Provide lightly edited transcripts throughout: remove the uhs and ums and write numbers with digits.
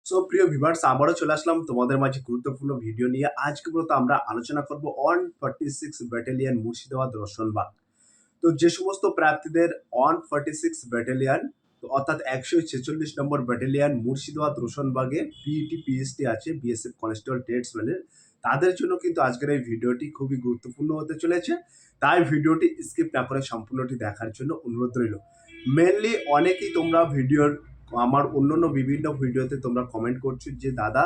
So প্রিয় viewers, আবারও চলে আসলাম তোমাদের মাঝে গুরুত্বপূর্ণ ভিডিও নিয়ে। আজকে মূলত আমরা আলোচনা করব 146 ব্যাটালিয়ন মুর্শিদাবাদ রসনবাগ। তো যে সমস্ত প্রার্থীদের 146 ব্যাটালিয়ন অর্থাৎ 146 নম্বর ব্যাটালিয়ন মুর্শিদাবাদ রোশনবাগে পিইটি পিএসটি আছে, বিএসএফ কনস্টেবল ট্রেডসম্যানের, তাদের জন্য কিন্তু আজকের এই ভিডিওটি খুবই গুরুত্বপূর্ণ হতে চলেছে। তাই ভিডিওটি স্কিপ না করে সম্পূর্ণটি দেখার জন্য অনুরোধ রইল। মেনলি অনেকেই তোমরা ভিডিওর আমার অন্যান্য বিভিন্ন ভিডিওতে তোমরা কমেন্ট করছো যে দাদা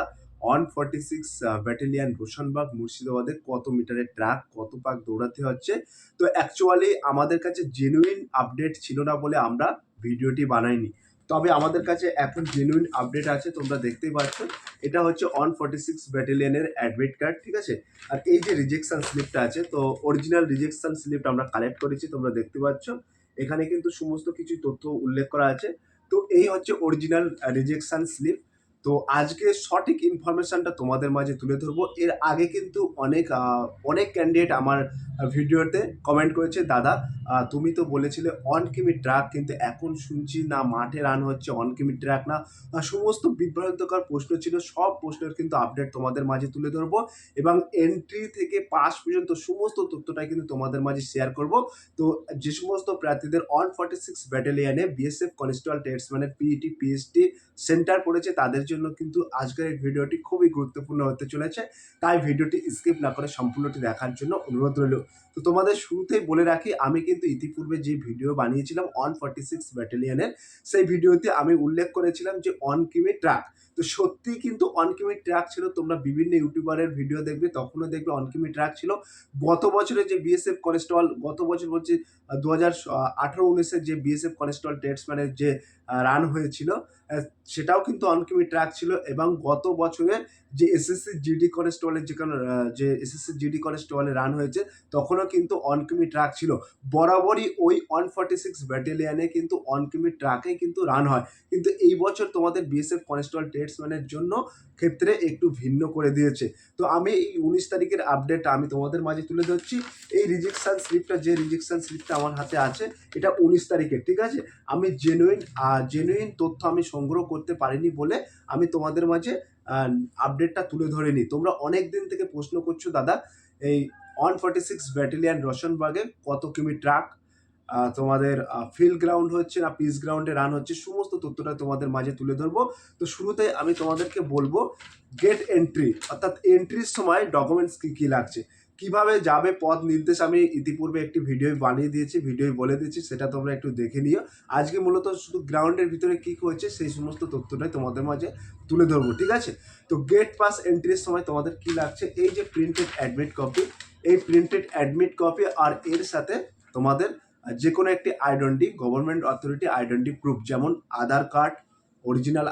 146 ব্যাটালিয়ন রোশনবাগ মুর্শিদাবাদে কত মিটারের ট্র্যাক, কত পাক দৌড়াতে হচ্ছে। তো অ্যাকচুয়ালি আমাদের কাছে জেনুইন আপডেট ছিল না বলে আমরা ভিডিওটি বানাইনি। তবে আমাদের কাছে এখন জেনুইন আপডেট আছে, তোমরা দেখতেই পাচ্ছ। এটা হচ্ছে 146 ব্যাটালিয়নের অ্যাডমিট কার্ড, ঠিক আছে। আর এই যে রিজেকশন স্লিপটা আছে, তো অরিজিনাল রিজেকশন স্লিপটা আমরা কালেক্ট করেছি, তোমরা দেখতে পাচ্ছ। এখানে কিন্তু সমস্ত কিছু তথ্য উল্লেখ করা আছে। তো এই হচ্ছে অরিজিনাল রিজেকশন স্লিপ। তো আজকে সঠিক ইনফরমেশনটা তোমাদের মাঝে তুলে ধরবো। এর আগে কিন্তু অনেক ক্যান্ডিডেট আমার ভিডিওতে কমেন্ট করেছে, দাদা তুমি তো বলেছিলে 1 কিমি ট্র্যাক, কিন্তু এখন শুনছি না মাঠে রান হচ্ছে 1 কিমি ট্র্যাক না। সমস্ত বিভ্রান্তকর প্রশ্ন ছিল, সব প্রশ্নের কিন্তু আপডেট তোমাদের মাঝে তুলে ধরবো এবং এন্ট্রি থেকে পাস পর্যন্ত সমস্ত তথ্যটাই কিন্তু তোমাদের মাঝে শেয়ার করব। তো যে সমস্ত প্রার্থীদের 146 ব্যাটালিয়নে বিএসএফ কনস্টেবল ট্রেডসম্যানের পিইটি পিএসটি সেন্টার পড়েছে, তাদের জন্য কিন্তু আজকের এই ভিডিওটি খুবই গুরুত্বপূর্ণ হতে চলেছে। তাই ভিডিওটি স্কিপ না করে সম্পূর্ণটি দেখার জন্য অনুরোধ রইল। তো তোমাদের শুরুতেই বলে রাখি, আমি কিন্তু ইতিপূর্বে যে ভিডিও বানিয়েছিলাম 146 ব্যাটালিয়নের, সেই ভিডিওতে আমি উল্লেখ করেছিলাম যে 1 কিমি ট্র্যাক। তো সত্যিই কিন্তু 1 কিমি ট্র্যাক ছিল। তোমরা বিভিন্ন ইউটিউবারের ভিডিও দেখবে, তখনও দেখবে 1 কিমি ট্র্যাক ছিল। গত বছরে যে বিএসএফ কনস্টেবল, গত বছর বলছি 2018-19-এর যে বিএসএফ কনস্টেবল ট্রেডসম্যানের যে রান হয়েছিল, সেটাও কিন্তু 1 কিমি ট্র্যাক ছিল। এবং গত বছরে যে এসএসসি জিডি কনস্টেবলের যে এসএসসি জিডি কনস্টেবলের রান হয়েছে, তখনও কিন্তু 1 কিমি ট্র্যাক ছিল। বরাবরই ওই 146 ব্যাটালিয়নে কিন্তু 1 কিমি ট্র্যাকে কিন্তু রান হয়। কিন্তু এই বছর তোমাদের বিএসএফ কনস্টেবল ট্রেডসম্যানের জন্য ক্ষেত্রে একটু ভিন্ন করে দিয়েছে। তো আমি এই 19 তারিখের আপডেট আমি তোমাদের মাঝে তুলে ধরছি। এই রিজেকশন স্লিপটা আমার হাতে আছে, এটা 19 তারিখের, ঠিক আছে। আমি জেনুইন তথ্য আমি সংগ্রহ করতে পারিনি বলে আমি তোমাদের মাঝে আপডেটটা তুলে ধরিনি। তোমরা অনেক দিন থেকে প্রশ্ন করছো, দাদা এই 146 ব্যাটালিয়ন রোশনবাগে কত কিমি ট্র্যাক, তোমাদের ফিল্ড গ্রাউন্ড হচ্ছে না পিচ গ্রাউন্ডে রান হচ্ছে, সমস্ত তথ্যটা তোমাদের মাঝে তুলে ধরবো। তো শুরুতে আমি তোমাদেরকে বলবো গেট এন্ট্রি, অর্থাৎ এন্ট্রির সময় ডকুমেন্টস কী কী লাগছে, কিভাবে যাবে পথ নির্দেশ আমি ইতিপূর্বে একটি ভিডিও বানিয়ে দিয়েছি, ভিডিও বলে দিয়েছি, সেটা তোমরা একটু দেখে নিও। আজকে মূলত শুধু গ্রাউন্ডের ভিতরে কী হয়েছে সেই সমস্ত তথ্যটাই তোমাদের মাঝে তুলে ধরবো, ঠিক আছে। তো গেট পাস এন্ট্রির সময় তোমাদের কি লাগছে, এই যে প্রিন্টেড অ্যাডমিট কপি, এই প্রিন্টেড অ্যাডমিট কপি আর এর সাথে তোমাদের যে কোনো একটি identity, government authority identity proof, যেমন Aadhaar card, original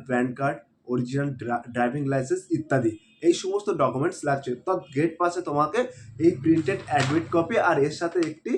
PAN card, original driving licence ইত্যাদি, এই সমস্ত ডকুমেন্টস লাগছে। তো গেট পাসে তোমাকে এই প্রিন্টেড অ্যাডমিট কপি আর এর সাথে একটি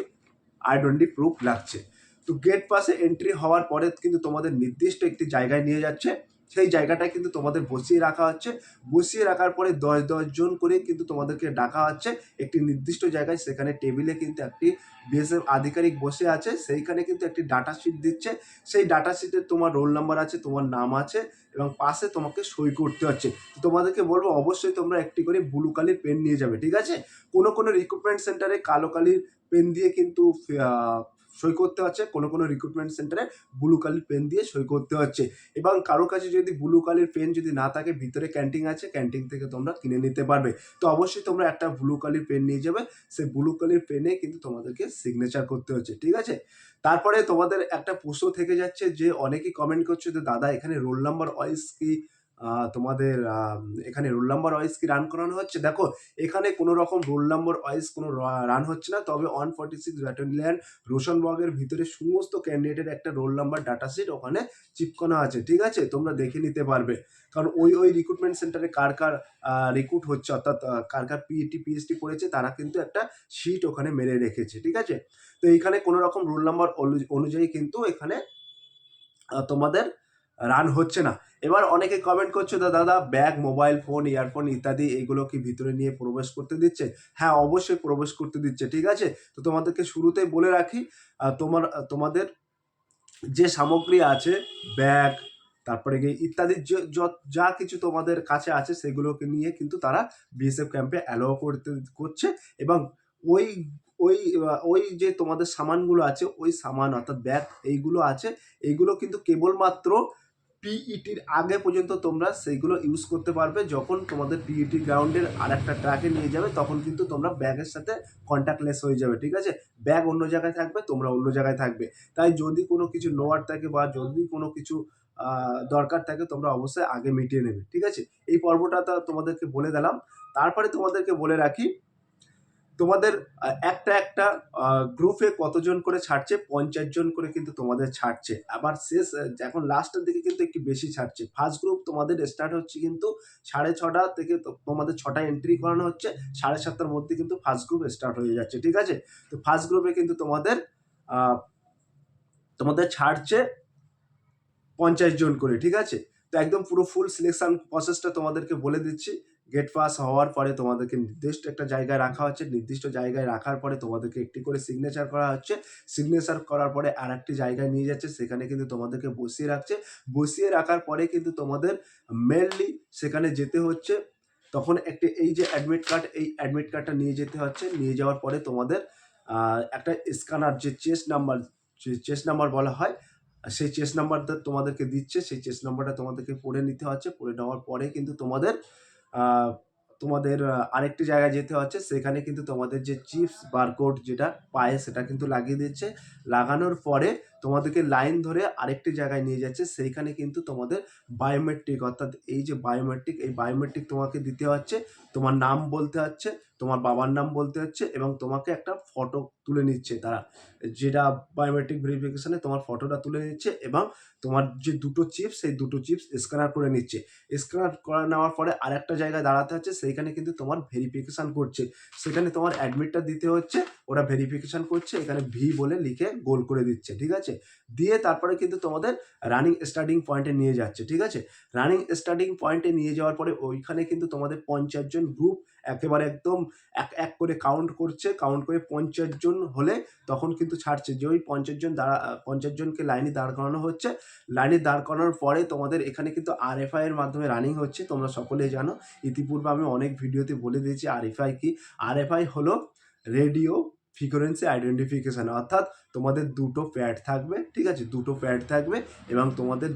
আইডেন্টি প্রুফ লাগছে। তো গেট পাসে এন্ট্রি হওয়ার পরে কিন্তু তোমাদের নির্দিষ্ট একটি জায়গায় নিয়ে যাচ্ছে, সেই জায়গাটায় কিন্তু তোমাদের বসিয়ে রাখা হচ্ছে। বসিয়ে রাখার পরে 10 জন করে কিন্তু তোমাদেরকে ডাকা হচ্ছে একটি নির্দিষ্ট জায়গায়। সেখানে টেবিলে কিন্তু একটি বিএসএফ আধিকারিক বসে আছে, সেইখানে কিন্তু একটি ডাটা শিট দিচ্ছে। সেই ডাটা শিটে তোমার রোল নাম্বার আছে, তোমার নাম আছে এবং পাশে তোমাকে সই করতে হচ্ছে। তো তোমাদেরকে বলবো অবশ্যই তোমরা একটি করে ব্লু কালির পেন নিয়ে যাবে, ঠিক আছে। কোনো রিক্রুটমেন্ট সেন্টারে কালো কালির পেন দিয়ে কিন্তু সই করতে হচ্ছে, কোনো রিক্রুটমেন্ট সেন্টারে ব্লু কালির পেন দিয়ে সই করতে হচ্ছে। এবং কারো কাছে যদি ব্লু কালির পেন যদি না থাকে, ভিতরে ক্যান্টিন আছে, ক্যান্টিন থেকে তোমরা কিনে নিতে পারবে। তো অবশ্যই তোমরা একটা ব্লু কালির পেন নিয়ে যাবে, সেই ব্লু কালির পেনে কিন্তু তোমাদেরকে সিগনেচার করতে হচ্ছে, ঠিক আছে। তারপরে তোমাদের একটা প্রশ্ন থেকে যাচ্ছে যে অনেকেই কমেন্ট করছে যে দাদা এখানে রোল নাম্বার ওয়াইজ কি তোমাদের এখানে রোল নাম্বার ওয়াইজ কি রান করানো হচ্ছে। দেখো, এখানে কোনো রকম রোল নাম্বার ওয়াইজ কোনো রান হচ্ছে না। তবে 146 ব্যাটালিয়ন রোশনবাগের ভিতরে সমস্ত ক্যান্ডিডেটের একটা রোল নাম্বার ডাটা শিট ওখানে চিপকানো আছে, ঠিক আছে। তোমরা দেখে নিতে পারবে, কারণ ওই রিক্রুটমেন্ট সেন্টারে কার রিক্রুট হচ্ছে, অর্থাৎ কার পিইটি পিএসটি করেছে, তারা কিন্তু একটা শিট ওখানে মেরে রেখেছে, ঠিক আছে। তো এইখানে কোনো রকম রোল নাম্বার অনুযায়ী কিন্তু এখানে তোমাদের রান হচ্ছে না। এবার অনেকে কমেন্ট করছো, দাদা ব্যাগ, মোবাইল ফোন, ইয়ারফোন ইত্যাদি এগুলো কি ভিতরে নিয়ে প্রবেশ করতে দিচ্ছে। হ্যাঁ, অবশ্যই প্রবেশ করতে দিচ্ছে, ঠিক আছে। তো তোমাদেরকে শুরুতেই বলে রাখি, তোমাদের যে সামগ্রী আছে, ব্যাগ, তারপরে গিয়ে ইত্যাদি যা কিছু তোমাদের কাছে আছে সেগুলোকে নিয়ে কিন্তু তারা বিএসএফ ক্যাম্পে অ্যালাউ করছে। এবং ওই ওই ওই যে তোমাদের সামানগুলো আছে, ওই সামান অর্থাৎ ব্যাগ এইগুলো আছে, এইগুলো কিন্তু কেবলমাত্র পিইটির আগে পর্যন্ত তোমরা সেইগুলো ইউজ করতে পারবে। যখন তোমাদের পিইটি গ্রাউন্ডের আর একটা ট্র্যাকে নিয়ে যাবে তখন কিন্তু তোমরা ব্যাগের সাথে কন্ট্যাক্টলেস হয়ে যাবে, ঠিক আছে? ব্যাগ অন্য জায়গায় থাকবে, তোমরা অন্য জায়গায় থাকবে। তাই যদি কোনো কিছু নেওয়ার থাকে বা যদি কোনো কিছু দরকার থাকে তোমরা অবশ্যই আগে মিটিয়ে নেবে, ঠিক আছে? এই পর্বটা তোমাদেরকে বলে দিলাম। তারপরে তোমাদেরকে বলে রাখি, তোমাদের একটা গ্রুপে কতজন করে ছাড়ছে? 50 জন করে কিন্তু তোমাদের ছাড়ছে। আবার শেষ এখন লাস্টের দিকে কিন্তু একটু বেশি ছাড়ছে। ফার্স্ট গ্রুপ তোমাদের স্টার্ট হচ্ছে কিন্তু 6:30 থেকে তোমাদের 6টায় এন্ট্রি করানো হচ্ছে, 7:30টার মধ্যে কিন্তু ফার্স্ট গ্রুপ স্টার্ট হয়ে যাচ্ছে, ঠিক আছে? তো ফার্স্ট গ্রুপে কিন্তু তোমাদের ছাড়ছে 50 জন করে, ঠিক আছে? তো একদম পুরো ফুল সিলেকশন প্রসেসটা তোমাদেরকে বলে দিচ্ছি। গেট পাস হওয়ার পরে তোমাদেরকে নির্দিষ্ট একটা জায়গায় রাখা হচ্ছে, নির্দিষ্ট জায়গায় রাখার পরে তোমাদেরকে একটি করে সিগনেচার করা হচ্ছে, সিগনেচার করার পরে আর একটি জায়গায় নিয়ে যাচ্ছে, সেখানে কিন্তু তোমাদেরকে বসিয়ে রাখছে, বসিয়ে রাখার পরে কিন্তু তোমাদের মেনলি সেখানে যেতে হচ্ছে। তখন একটি এই যে অ্যাডমিট কার্ড, এই অ্যাডমিট কার্ডটা নিয়ে যেতে হচ্ছে, নিয়ে যাওয়ার পরে তোমাদের একটা স্ক্যানার, যে চেস্ট নাম্বার বলা হয়, সেই চেস্ট নাম্বারটা তোমাদেরকে দিচ্ছে, সেই চেস্ট নাম্বারটা তোমাদেরকে পড়ে নিতে হচ্ছে। পড়ে নেওয়ার পরে কিন্তু তোমাদের আরেকটি জায়গায় যেতে হচ্ছে, সেখানে কিন্তু তোমাদের যে চিপস বারকোড যেটা পায়ে সেটা কিন্তু লাগিয়ে দিচ্ছে। লাগানোর পরে তোমাদেরকে লাইন ধরে আরেকটি জায়গায় নিয়ে যাচ্ছে, সেইখানে কিন্তু তোমাদের বায়োমেট্রিক, অর্থাৎ এই যে বায়োমেট্রিক, এই বায়োমেট্রিক তোমাকে দিতে হচ্ছে। তোমার নাম বলতে হচ্ছে, তোমার বাবার নাম বলতে হচ্ছে, এবং তোমাকে একটা ফটো তুলে নিচ্ছে তারা, যেটা বায়োমেট্রিক ভেরিফিকেশনে তোমার ফটোটা তুলে নিচ্ছে, এবং তোমার যে দুটো চিপস, সেই দুটো চিপস স্ক্যানার করে নিচ্ছে। স্ক্যানার করে নেওয়ার পরে আরেকটা জায়গায় দাঁড়াতে হচ্ছে, সেইখানে কিন্তু তোমার ভেরিফিকেশান করছে। সেখানে তোমার অ্যাডমিটটা দিতে হচ্ছে, ওরা ভেরিফিকেশান করছে, এখানে ভি বলে লিখে গোল করে দিচ্ছে, ঠিক আছে? দিয়ে তারপরে কিন্তু তোমাদের রানিং স্টার্টিং পয়েন্টে নিয়ে যাচ্ছে, ঠিক আছে? রানিং স্টার্টিং পয়েন্টে নিয়ে যাওয়ার পরে ওইখানে কিন্তু তোমাদের 50 জন গ্রুপ একেবারে একদম এক করে কাউন্ট করছে, কাউন্ট করে 50 জন হলে তখন কিন্তু ছাড়ছে। যে ওই 50 জনকে লাইনে দাঁড় করানো হচ্ছে, লাইনে দাঁড় করানোর পরে তোমাদের এখানে কিন্তু আরএফআই এর মাধ্যমে রানিং হচ্ছে। তোমরা সকলেই জানো, ইতিপূর্বে আমি অনেক ভিডিওতে বলে দিয়েছি আরএফআই কি। আরএফআই হলো রেডিও ফ্রিকোয়েন্সি আইডেন্টিফিকেশান, অর্থাৎ তোমাদের দুটো প্যাড থাকবে, ঠিক আছে? দুটো প্যাড থাকবে এবং তোমাদের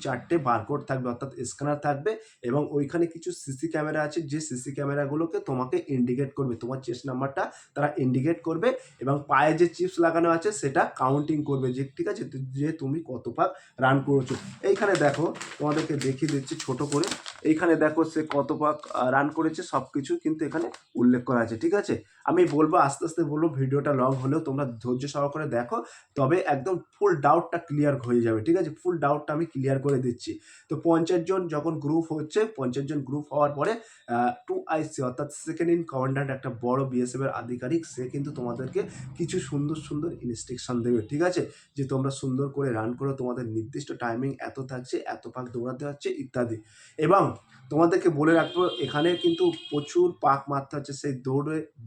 4টে বারকোড থাকবে, অর্থাৎ স্ক্যানার থাকবে, এবং ওইখানে কিছু সিসি ক্যামেরা আছে, যে সিসি ক্যামেরাগুলোকে তোমাকে ইন্ডিকেট করবে, তোমার চেস্ট নাম্বারটা তারা ইন্ডিকেট করবে, এবং পায়ে যে চিপস লাগানো আছে সেটা কাউন্টিং করবে, যে ঠিক আছে যে তুমি কত পাক রান করেছো। এইখানে দেখো, তোমাদেরকে দেখিয়ে দিচ্ছি ছোট করে, এইখানে দেখো সে কত পাক রান করেছে, সব কিছু কিন্তু এখানে উল্লেখ করা আছে, ঠিক আছে? আমি বলবো আস্তে আস্তে বলবো, ভিডিওটা লং হলেও তোমরা ধৈর্য সহকারে দেখো, তবে একদম ফুল ডাউটটা ক্লিয়ার হয়ে যাবে, ঠিক আছে? ফুল ডাউটটা আমি ক্লিয়ার করে দিচ্ছি। তো 50 জন যখন গ্রুপ হচ্ছে, 50 জন গ্রুপ হওয়ার পরে 2IC অর্থাৎ সেকেন্ড ইন কমান্ড্যান্ট, একটা বড় বিএসএফ এর আধিকারিক, সে কিন্তু তোমাদেরকে কিছু সুন্দর সুন্দর ইনস্ট্রাকশন দেবে, ঠিক আছে? যে তোমরা সুন্দর করে রান করো, তোমাদের নির্দিষ্ট টাইমিং এত থাকছে, এত পাক দৌড়াতে হচ্ছে ইত্যাদি। এবং তোমাদেরকে বলে রাখবো, এখানে কিন্তু প্রচুর পাক মারতে হচ্ছে, সেই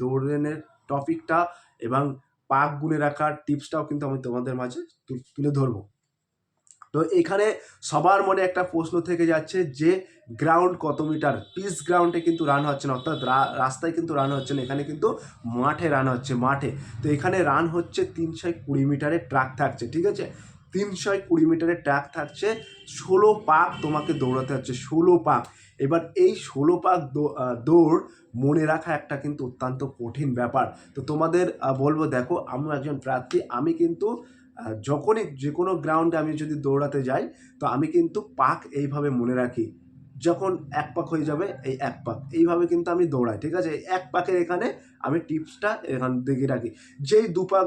দৌড়ের টপিকটা এবং পাক গুনে রাখার টিপসটাও কিন্তু আমি তোমাদের মাঝে তুলে ধরবো। তো এখানে সবার মনে একটা প্রশ্ন থেকে যাচ্ছে যে গ্রাউন্ড কত মিটার? পিচ গ্রাউন্ডে কিন্তু রান হচ্ছে না, অর্থাৎ রাস্তায় কিন্তু রান হচ্ছে না, এখানে কিন্তু মাঠে রান হচ্ছে, মাঠে। তো এখানে রান হচ্ছে 320 মিটারের ট্র্যাক থাকছে, ঠিক আছে? 320 মিটারের ট্র্যাক থাকছে, 16 পাক তোমাকে দৌড়াতে হচ্ছে, 16 পাক। এবার এই 16 পাক দৌড় মনে রাখা একটা কিন্তু অত্যন্ত কঠিন ব্যাপার। তো তোমাদের বলবো, দেখো আমি একজন প্রার্থী, আমি কিন্তু যখনই যে কোনো গ্রাউন্ডে আমি যদি দৌড়াতে যাই, তো আমি কিন্তু পাক এইভাবে মনে রাখি। যখন এক পাক হয়ে যাবে, এই এক পাক, এইভাবে কিন্তু আমি দৌড়াই, ঠিক আছে? এই এক পাকের এখানে আমি টিপসটা এখান থেকে রাখি। যেই 2 পাক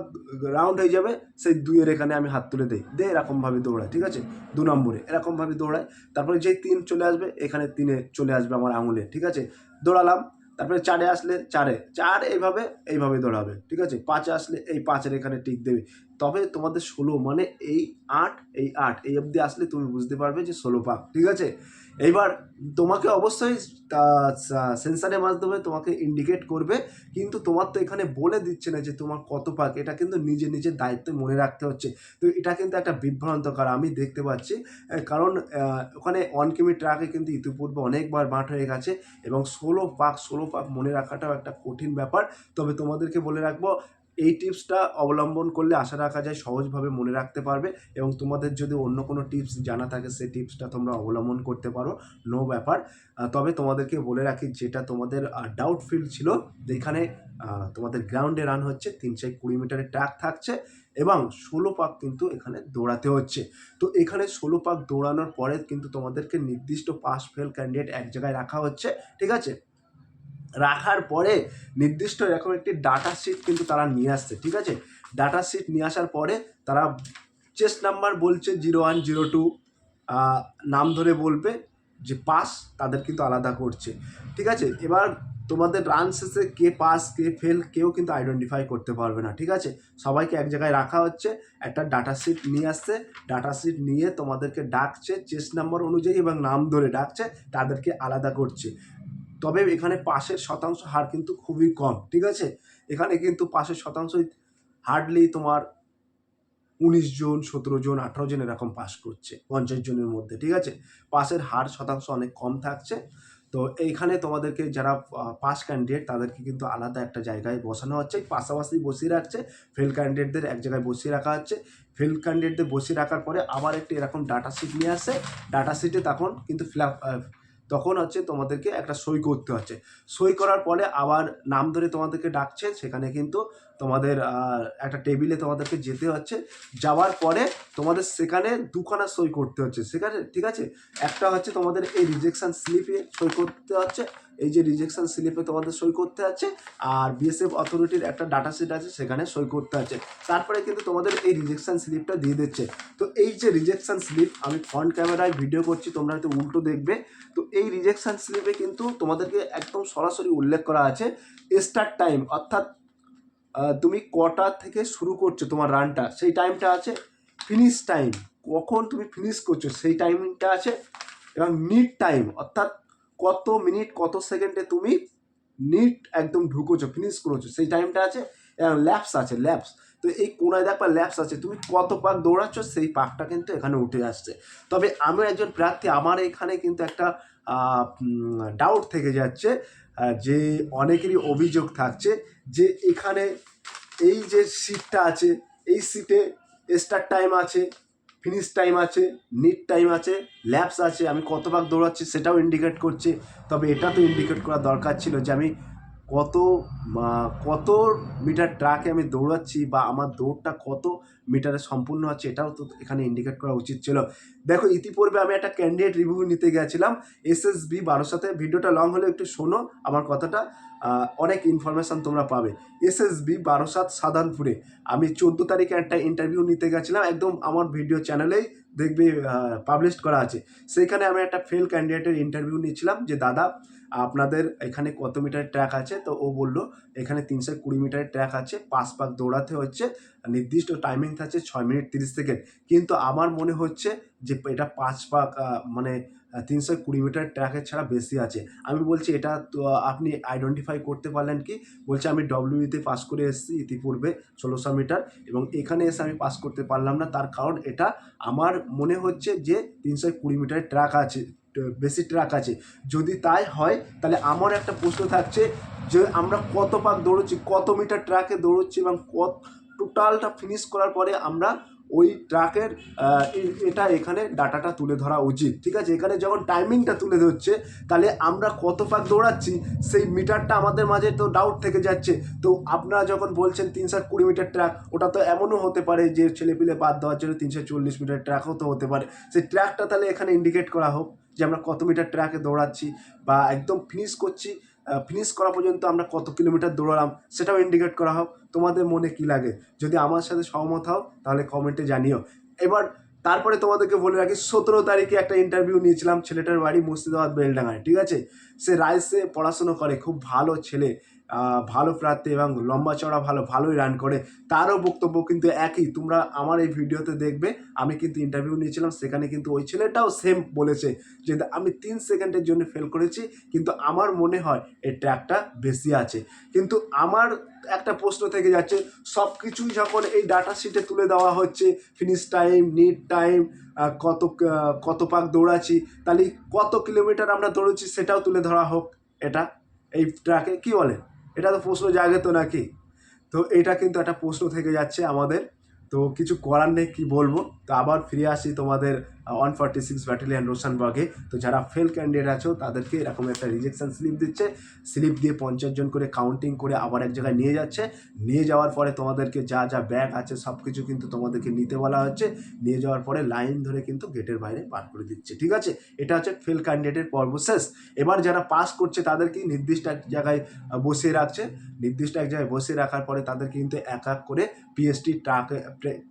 রাউন্ড হয়ে যাবে, সেই 2-এর এখানে আমি হাত তুলে দিই, দিয়ে এরকমভাবে দৌড়াই, ঠিক আছে? 2 নম্বরে এরকমভাবে দৌড়াই। তারপরে যেই 3 চলে আসবে, এখানে 3-এ চলে আসবে আমার আঙুলে, ঠিক আছে? দৌড়ালাম। তারপরে 4-এ আসলে 4-এ 4, এইভাবে দৌড়াবে, ঠিক আছে? 5-এ আসলে এই 5-এর এখানে টিক দেবে। তবে তোমাদের 16 মানে এই 8 এই অবধি আসলে তুমি বুঝতে পারবে যে 16 পাক, ঠিক আছে। এইবার তোমাকে অবশ্যই সেন্সারের মাধ্যমে তোমাকে ইন্ডিকেট করবে, কিন্তু তোমার তো এখানে বলে দিচ্ছে না যে তোমার কত পাক, এটা কিন্তু নিজের দায়িত্বে মনে রাখতে হচ্ছে। তো এটা কিন্তু একটা বিভ্রান্তকর আমি দেখতে পাচ্ছি, কারণ ওখানে 1 কিমি ট্রাকে কিন্তু ইতিপূর্বে অনেকবার মাঠ হয়ে গেছে, এবং 16 পাক মনে রাখাটাও একটা কঠিন ব্যাপার। তবে তোমাদেরকে বলে রাখবো, এই টিপসটা অবলম্বন করলে আশা রাখা যায় সহজভাবে মনে রাখতে পারবে, এবং তোমাদের যদি অন্য কোনো টিপস জানা থাকে সেই টিপসটা তোমরা অবলম্বন করতে পারো, নো ব্যাপার। তবে তোমাদেরকে বলে রাখি, যেটা তোমাদের ডাউট ফিল ছিল, যেখানে তোমাদের গ্রাউন্ডে রান হচ্ছে 320 মিটারের ট্র্যাক থাকছে, এবং 16 পাক কিন্তু এখানে দৌড়াতে হচ্ছে। তো এখানে 16 পাক দৌড়ানোর পরে কিন্তু তোমাদেরকে নির্দিষ্ট পাস ফেল ক্যান্ডিডেট এক জায়গায় রাখা হচ্ছে, ঠিক আছে। রাখার পরে নির্দিষ্ট এরকম একটি ডাটা শিট কিন্তু তারা নিয়ে আসছে, ঠিক আছে। ডাটা শিট নিয়ে আসার পরে তারা চেস্ট নাম্বার বলছে 01, 02 নাম ধরে বলবে যে পাস, তাদের কিন্তু আলাদা করছে, ঠিক আছে। এবার তোমাদের রান শেষে কে পাস কে ফেল কেউ কিন্তু আইডেন্টিফাই করতে পারবে না, ঠিক আছে। সবাইকে এক জায়গায় রাখা হচ্ছে, একটা ডাটা শিট নিয়ে আসছে, ডাটা শিট নিয়ে তোমাদেরকে ডাকছে চেস্ট নাম্বার অনুযায়ী এবং নাম ধরে ডাকছে, তাদেরকে আলাদা করছে। তবে এখানে পাসের শতাংশ হার কিন্তু খুবই কম, ঠিক আছে। এখানে কিন্তু পাসের শতাংশ হার্ডলি তোমার 19 জন, 17 জন, 18 জন এরকম পাস করছে 50 জনের মধ্যে, ঠিক আছে। পাসের হার শতাংশ অনেক কম থাকছে। তো এইখানে তোমাদেরকে যারা পাস ক্যান্ডিডেট তাদেরকে কিন্তু আলাদা একটা জায়গায় বসানো হচ্ছে, পাশাপাশি বসিয়ে রাখছে। ফেল ক্যান্ডিডেটদের এক জায়গায় বসিয়ে রাখা হচ্ছে। ফেল ক্যান্ডিডেটদের বসিয়ে রাখার পরে আবার একটি এরকম ডাটা শিট নিয়ে আসে। ডাটা শিটে তখন কিন্তু তখন হচ্ছে তোমাদেরকে একটা সই করতে হচ্ছে। সই করার পরে আবার নাম ধরে তোমাদেরকে ডাকছে, সেখানে কিন্তু তোমাদের একটা টেবিলে তোমাদেরকে যেতে হচ্ছে। যাওয়ার পরে তোমাদের সেখানে দুখানা সই করতে হচ্ছে, সেখানে, ঠিক আছে। একটা হচ্ছে তোমাদের এই রিজেকশন স্লিপে সই করতে হচ্ছে, এই যে রিজেকশন স্লিপে তোমাদের সই করতে আছে, আর বিএসএফ অথরিটির একটা ডাটা শিট আছে, সেখানে সই করতে আছে। তারপরে কিন্তু তোমাদের এই রিজেকশন স্লিপটা দিয়ে দিচ্ছে। তো এই যে রিজেকশন স্লিপ, আমি ফ্রন্ট ক্যামেরায় ভিডিও করছি, তোমরা হয়তো উল্টো দেখবে। তো এই রিজেকশন স্লিপে কিন্তু তোমাদেরকে একদম সরাসরি উল্লেখ করা আছে স্টার্ট টাইম, অর্থাৎ তুমি কটা থেকে শুরু করছো তোমার রানটা সেই টাইমটা আছে, ফিনিশ টাইম কখন তুমি ফিনিশ করছো সেই টাইমিংটা আছে, এবং নিট টাইম অর্থাৎ কত মিনিট কত সেকেন্ডে তুমি নিট একদম ঢুকোছো ফিনিশ করেছো সেই টাইমটা আছে, এবং ল্যাপস আছে, ল্যাপস। তো এই কোনায় দেখবা ল্যাপস আছে, তুমি কত পাক দৌড়াচ্ছ সেই পাকটা কিন্তু এখানে উঠে আসছে। তবে আমি একজন প্রার্থী, আমার এখানে কিন্তু একটা ডাউট থেকে যাচ্ছে, যে অনেকেরই অভিযোগ থাকছে যে এখানে এই যে সিটটা আছে, এই সিটে স্টার্ট টাইম আছে, ফিনিশ টাইম আছে, নিট টাইম আছে, ল্যাপস আছে, আমি কত ভাগ দৌড়াচ্ছি সেটাও ইন্ডিকেট করছে। তবে এটা তো ইন্ডিকেট করা দরকার ছিল যে আমি কত কত মিটার ট্র্যাকে আমি দৌড়াচ্ছি, বা আমার দৌড়টা কত মিটারে সম্পূর্ণ হচ্ছে, এটাও তো এখানে ইন্ডিকেট করা উচিত ছিল। দেখো, ইতিপূর্বে আমি একটা ক্যান্ডিডেট রিভিউ নিতে গেছিলাম SSB বারাসাতে, ভিডিওটা লং হলে একটু শোনো আমার কথাটা, অনেক ইনফরমেশান তোমরা পাবে। SSB বারাসাত সাধারণপুরে আমি 14 তারিখে একটা ইন্টারভিউ নিতে গেছিলাম, একদম আমার ভিডিও চ্যানেলেই দেখবে পাবলিশ করা আছে। সেইখানে আমি একটা ফেল ক্যান্ডিডেটের ইন্টারভিউ নিয়েছিলাম, যে দাদা আপনাদের এখানে কত মিটার ট্র্যাক আছে, তো ও বলল এখানে 320 মিটারের ট্র্যাক আছে, 5 পাক দৌড়াতে হচ্ছে, নির্দিষ্ট টাইমিং থাকছে 6 মিনিট 30 সেকেন্ড। কিন্তু আমার মনে হচ্ছে যে এটা 5 পাক মানে 320 মিটার ট্র্যাকের ছাড়া বেশি আছে। আমি বলছি এটা তো আপনি আইডেন্টিফাই করতে পারলেন কি? বলছে আমি ডব্লিউইতে পাস করে এসেছি ইতিপূর্বে 1600 মিটার, এবং এখানে এসে আমি পাস করতে পারলাম না, তার কারণ এটা আমার মনে হচ্ছে যে 320 মিটারের ট্র্যাক আছে, বেশি ট্র্যাক আছে। যদি তাই হয় তাহলে আমার একটা প্রশ্ন থাকছে যে আমরা কত পাক দৌড়চ্ছি, কত মিটার ট্র্যাকে দৌড়চ্ছি, এবং টোটালটা ফিনিশ করার পরে আমরা ওই ট্র্যাকের এটা এখানে ডাটাটা তুলে ধরা উচিত, ঠিক আছে। এখানে যখন টাইমিংটা তুলে ধরছে, তাহলে আমরা কত পাক দৌড়াচ্ছি সেই মিটারটা আমাদের মাঝে তো ডাউট থেকে যাচ্ছে। তো আপনারা যখন বলছেন 320 মিটার ট্র্যাক, ওটা তো এমনও হতে পারে যে ছেলেপিলে বাদ দেওয়ার জন্য 340 মিটার ট্র্যাকও তো হতে পারে। সেই ট্র্যাকটা তাহলে এখানে ইন্ডিকেট করা হোক যে আমরা কত মিটার ট্র্যাকে দৌড়াচ্ছি, বা একদম ফিনিশ করছি, ফিনিশ করা পর্যন্ত আমরা কত কিলোমিটার দৌড়ালাম সেটাও ইন্ডিকেট করা হোক। তোমাদের মনে কি লাগে? যদি আমার সাথে সহমত হও তাহলে কমেন্টে জানিও। এবার তারপরে তোমাদেরকে বলে রাখি, 17 তারিখে একটা ইন্টারভিউ নিয়েছিলাম, ছেলেটার বাড়ি মুর্শিদাবাদ বেলডাঙায়, ঠিক আছে। সে রাইসে পড়াশুনো করে, খুব ভালো ছেলে, ভালো প্রার্থী এবং লম্বা চড়া ভালোই রান করে, তারও বক্তব্য কিন্তু একই। তোমরা আমার এই ভিডিওতে দেখবে, আমি কিন্তু ইন্টারভিউ নিয়েছিলাম, সেখানে কিন্তু ওই ছেলেটাও সেম বলেছে যে আমি 3 সেকেন্ডের জন্য ফেল করেছি, কিন্তু আমার মনে হয় এই ট্র্যাকটা বেশি আছে। কিন্তু আমার একটা প্রশ্ন থেকে যাচ্ছে, সব কিছুই যখন এই ডাটা শিটে তুলে দেওয়া হচ্ছে, ফিনিশ টাইম, নিট টাইম, কত পাক দৌড়াচ্ছি, তাহলে কত কিলোমিটার আমরা দৌড়েছি সেটাও তুলে ধরা হোক এটা এই ট্র্যাকে, কি বলেন? এটা তো প্রশ্ন জাগে তো নাকি? তো এটা কিন্তু একটা প্রশ্ন থেকে যাচ্ছে আমাদের, তো কিছু করার নেই, কী বলবো। তো আবার ফিরে আসি তোমাদের 146 ব্যাটালিয়ন রোশনবাগে। তো যারা ফেল ক্যান্ডিডেট আছো তাদেরকে এরকম একটা রিজেকশন স্লিপ দিচ্ছে, স্লিপ দিয়ে 50 জন করে কাউন্টিং করে আবার এক জায়গায় নিয়ে যাচ্ছে। নিয়ে যাওয়ার পরে তোমাদেরকে যা ব্যাগ আছে সব কিছু কিন্তু তোমাদেরকে নিতে বলা হচ্ছে। নিয়ে যাওয়ার পরে লাইন ধরে কিন্তু গেটের বাইরে পার করে দিচ্ছে, ঠিক আছে? এটা হচ্ছে ফেল ক্যান্ডিডেটের পর্ব শেষ। এবার যারা পাস করছে তাদেরকে নির্দিষ্ট এক জায়গায় বসিয়ে রাখছে। নির্দিষ্ট এক জায়গায় বসিয়ে রাখার পরে তাদেরকে কিন্তু এক এক করে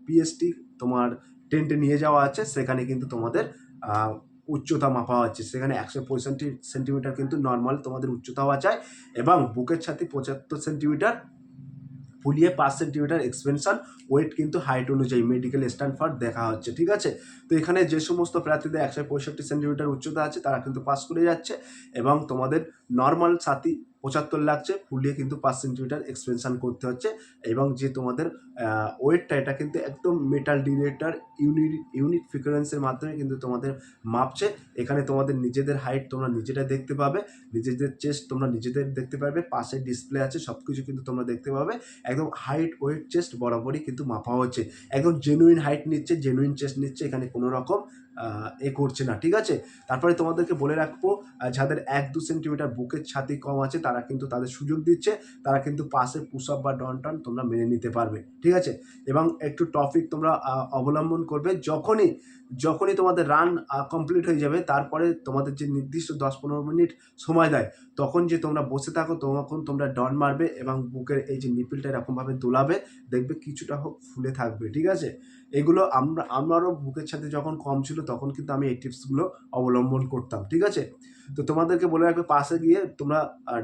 পিএসটি তোমার টেন্টে নিয়ে যাওয়া আছে। সেখানে কিন্তু তোমাদের উচ্চতা মাপা হচ্ছে। সেখানে 165 সেন্টিমিটার কিন্তু নর্মাল তোমাদের উচ্চতা হওয়া যায়, এবং বুকের ছাতি 75 সেন্টিমিটার, ফুলিয়ে 5 সেন্টিমিটার এক্সপেনশন, ওয়েট কিন্তু হাইট অনুযায়ী মেডিকেল স্ট্যান্ডার্ড দেখা হচ্ছে, ঠিক আছে? তো এখানে যে সমস্ত প্রার্থীদের 165 সেন্টিমিটার উচ্চতা আছে তারা কিন্তু পাস করে যাচ্ছে, এবং তোমাদের নর্মাল ছাতি 75 লাগছে, ফুলিয়ে কিন্তু 5 সেন্টিমিটার এক্সপেনশন করতে হচ্ছে। এবং যে তোমাদের ওয়েটটা, এটা কিন্তু একদম মেটাল ডিটেক্টর ইউনিট ফ্রিকোয়েন্সির মাধ্যমে কিন্তু তোমাদের মাপছে। এখানে তোমাদের নিজেদের হাইট তোমরা নিজেরা দেখতে পাবে, নিজেদের চেস্ট তোমরা নিজেদের দেখতে পাবে, পাশে ডিসপ্লে আছে, সব কিছু কিন্তু তোমরা দেখতে পাবে। একদম হাইট, ওয়েট, চেস্ট বরাবরই কিন্তু মাপা হচ্ছে, একদম জেনুইন হাইট নিচ্ছে, জেনুইন চেস্ট নিচ্ছে, এখানে কোনো রকম করছে না, ঠিক আছে? তারপরে তোমাদেরকে বলে রাখবো, যাদের 1-2 সেন্টিমিটার বুকের ছাতি কম আছে তারা কিন্তু তাদের সুযোগ দিচ্ছে, তারা কিন্তু পাশে পুশ আপ বা ডাউন টাউন তোমরা মেনে নিতে পারবে, ঠিক আছে? এবং একটু টপিক তোমরা অবলম্বন করবে, যখনই তোমাদের রান কমপ্লিট হয়ে যাবে, তারপরে তোমাদের যে নির্দিষ্ট 10-15 মিনিট সময় দেয়, তখন যে তোমরা বসে থাকো, তখন তোমরা ডন মারবে এবং বুকের এই যে নিপিলটা এরকমভাবে দোলাবে, দেখবে কিছুটা হোক ফুলে থাকবে, ঠিক আছে? এগুলো আমারও বুকের সাথে যখন কম ছিল তখন কিন্তু আমি এই টিপসগুলো অবলম্বন করতাম, ঠিক আছে? তো তোমাদেরকে বলে রাখবে, পাশে গিয়ে তোমরা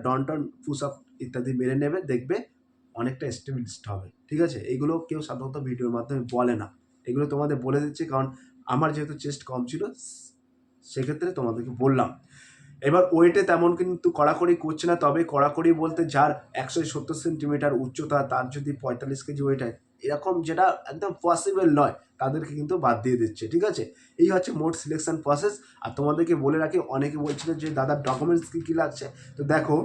ডন টন, পুশ আপ ইত্যাদি মেরে নেবে, দেখবে অনেকটা স্টেবিলিস্ট হবে, ঠিক আছে? এগুলো কেউ সাধারণত ভিডিওর মাধ্যমে বলে না, এগুলো তোমাদের বলে দিচ্ছি, কারণ আমার যেহেতু চেস্ট কম ছিল সেক্ষেত্রে তোমাদেরকে বললাম। এবার ওয়েটে তেমন কিন্তু কড়াকড়ি করছে না, তবে কড়াকড়ি বলতে যার 170 সেন্টিমিটার উচ্চতা, তার যদি 45 কেজি ওয়েট হয়, এরকম যেটা একদম পসিবল নয়, তাদেরকে কিন্তু বাদ দিয়ে দিচ্ছে, ঠিক আছে? এই হচ্ছে মোট সিলেকশন প্রসেস। আর তোমাদেরকে বলে রাখি, অনেকে বলছিল যে দাদা ডকুমেন্টস কী লাগছে, তো দেখো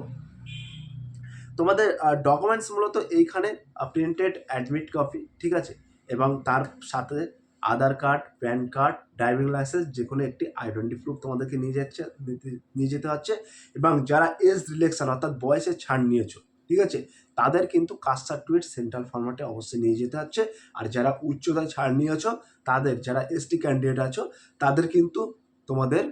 তোমাদের ডকুমেন্টস মূলত এইখানে প্রিন্টেড অ্যাডমিট কপি, ঠিক আছে? এবং তার সাথে Aadhaar card, PAN card, driving licence, যে কোনো একটি আইডেন্টি প্রুফ তোমাদেরকে নিয়ে যেতে হচ্ছে। এবং যারা এজ রিলেকশন অর্থাৎ বয়সে ছাড় নিয়েছো, ঠিক আছে, তাদের কিন্তু কাস্ট সার্টিফিকেট সেন্ট্রাল ফরম্যাটে অবশ্যই নিয়ে যেতে হচ্ছে। আর যারা উচ্চতায় ছাড় নিয়েছো, তাদের যারা এসটি ক্যান্ডিডেট আছো, তাদের কিন্তু তোমাদের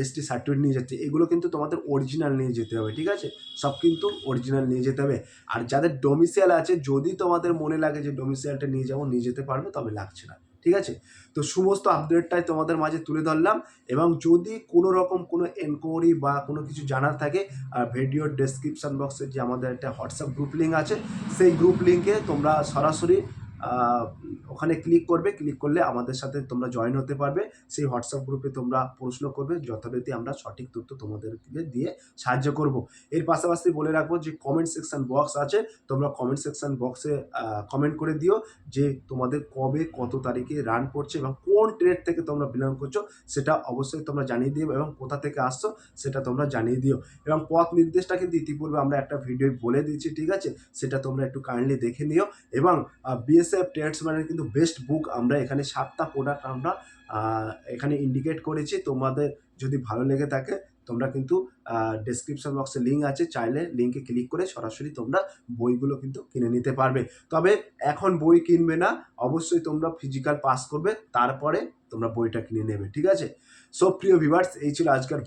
এসটি সার্টিফিকেট নিয়ে যাচ্ছে, এগুলো কিন্তু তোমাদের অরিজিনাল নিয়ে যেতে হবে, ঠিক আছে? সব কিন্তু অরিজিনাল নিয়ে যেতে হবে। আর যাদের ডোমিসাইল আছে, যদি তোমাদের মনে লাগে যে ডোমিসাইলটা নিয়ে যাবো, নিয়ে যেতে পারবে, তবে লাগছে না, ঠিক আছে? তো সমস্ত আপডেটটাই তোমাদের মাঝে তুলে ধরলাম। এবং যদি কোনো রকম কোনো এনকোয়ারি বা কোনো কিছু জানার থাকে, ভিডিওর ডেসক্রিপশন বক্সে যে আমাদের একটা হোয়াটসঅ্যাপ গ্রুপ লিঙ্ক আছে, সেই গ্রুপ লিঙ্কে তোমরা সরাসরি ওখানে ক্লিক করবে, ক্লিক করলে আমাদের সাথে তোমরা জয়েন হতে পারবে। সেই হোয়াটসঅ্যাপ গ্রুপে তোমরা প্রশ্ন করবে, যথারীতি আমরা সঠিক তথ্য তোমাদেরকে দিয়ে সাহায্য করব। এর পাশাপাশি বলে রাখবো যে কমেন্ট সেকশন বক্স আছে, তোমরা কমেন্ট সেকশন বক্সে কমেন্ট করে দিও যে তোমাদের কবে কত তারিখে রান করছে এবং কোন ট্রেড থেকে তোমরা বিলং করছো, সেটা অবশ্যই তোমরা জানিয়ে দিও, এবং কোথা থেকে আসছো সেটা তোমরা জানিয়ে দিও। এবং পথ নির্দেশটা কিন্তু ইতিপূর্বে আমরা একটা ভিডিও বলে দিয়েছি, ঠিক আছে? সেটা তোমরা একটু কাইন্ডলি দেখে নিও। এবং বিএসএফ ট্রেডসম্যানের কিন্তু বেস্ট বুক আমরা এখানে 7টা প্রোডাক্ট আমরা এখানে ইন্ডিকেট করেছি। তোমাদের যদি ভালো লেগে থাকে, তোমরা কিন্তু ডেসক্রিপশন বক্সে লিঙ্ক আছে, চাইলে লিঙ্কে ক্লিক করে সরাসরি তোমরা বইগুলো কিন্তু কিনে নিতে পারবে। তবে এখন বই কিনবে না, অবশ্যই তোমরা ফিজিক্যাল পাস করবে, তারপরে তোমরা বইটা কিনে নেবে, ঠিক আছে? সো প্রিয় ভিউয়ার্স, এই ছিল আজকের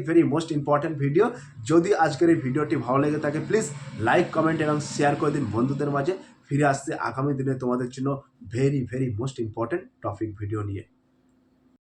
ভেরি মোস্ট ইম্পর্ট্যান্ট ভিডিও। যদি আজকের এই ভিডিওটি ভালো লেগে থাকে, প্লিজ লাইক, কমেন্ট এবং শেয়ার করে দিন বন্ধুদের মাঝে। ফিরে আসছে আগামী দিনে তোমাদের জন্য very most important topic video নিয়ে।